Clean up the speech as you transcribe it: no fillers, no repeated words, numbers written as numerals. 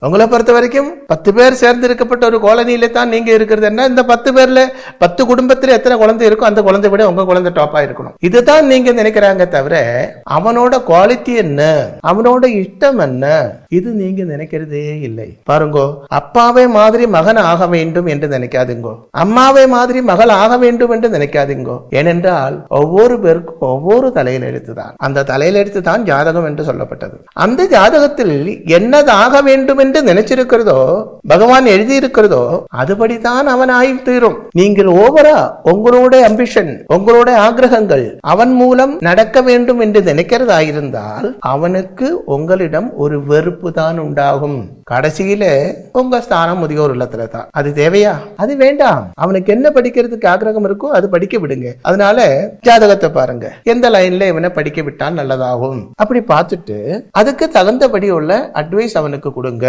உங்களை பொறுத்த வரைக்கும் 10 பேர் சேர்ந்து இருக்கப்பட்ட ஒரு காலனியில தான் நீங்க இருக்கிறதுன்னா இந்த 10 பேர்ல 10 குடும்பத்துல எத்தனை குழந்தை இருக்கும் அந்த குழந்தை விட உங்க குழந்தை டாப்பா இருக்கணும். இதுதான் நீங்க நினைக்கிறாங்க தவிர அவனோட குவாலிட்டி என்ன, அவனோட இஷ்டம் என்ன, இது நீங்க நினைக்கிறதே இல்லை. பாருங்கோ, அப்பாவை மாதிரி மகன் ஆக வேண்டும் என்று நினைக்காதுங்கோ, அம்மாவை மாதிரி மகள் ஆக வேண்டும் என்று நினைக்காதுங்கோ. ஏனென்றால் ஒவ்வொரு பேருக்கும் ஒவ்வொரு தலையில் எழுத்துதான். அந்த தலையில் எழுத்து தான் ஜாதகம் என்று சொல்லப்பட்டது. அந்த ஜாதகத்தில் என்னதாக வேண்டும் என்று நினைச்சிருக்கிறதோ, பகவான் எழுதி இருக்கிறதோ, அதுபடிதான் அவன் ஆய்வு தீரும். நீங்கள் ஓவரா உங்களோட அம்பிஷன், உங்களோட ஆக்கிரகங்கள் அவன் மூலம் நடக்க வேண்டும் என்று நினைக்கிறதாயிருந்தால் அவனுக்கு உங்களிடம் ஒரு வெறுப்பு தான் உண்டாகும். கடைசியில உங்க ஸ்தானம் முதியோர் இல்லத்துல தான். அது தேவையா? அது வேண்டாம். அவனுக்கு என்ன படிக்கிறதுக்கு ஆக்கிரகம் இருக்கோ அது படிக்க விடுங்க. அதனால ஜாதகத்தை பாருங்க, எந்த லைன்ல இவனை படிக்க விட்டால் நல்லதாகும் அப்படி பார்த்துட்டு அதுக்கு தகுந்தபடி உள்ள அட்வைஸ் அவனுக்கு கொடுங்க.